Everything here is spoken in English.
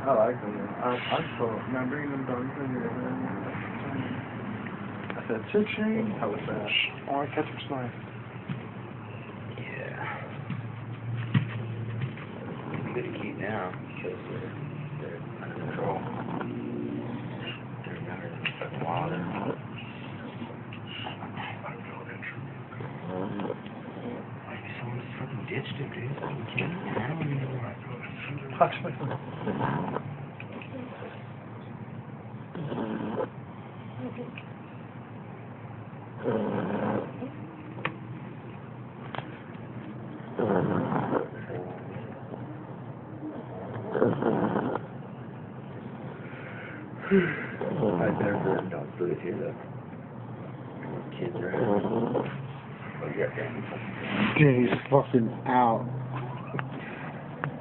I like them. I saw, man, bringing them down here. I said, cha-ching. How was that? Oh, I catch him snipe. Yeah. It's good to keep now because they're under control. They're better than fucking wilder. Maybe someone just fucking ditched it, dude. You can't handle it anymore. Touch me. I'd never dog food here though. Kids are. Oh, you got Dude, he's fucking out.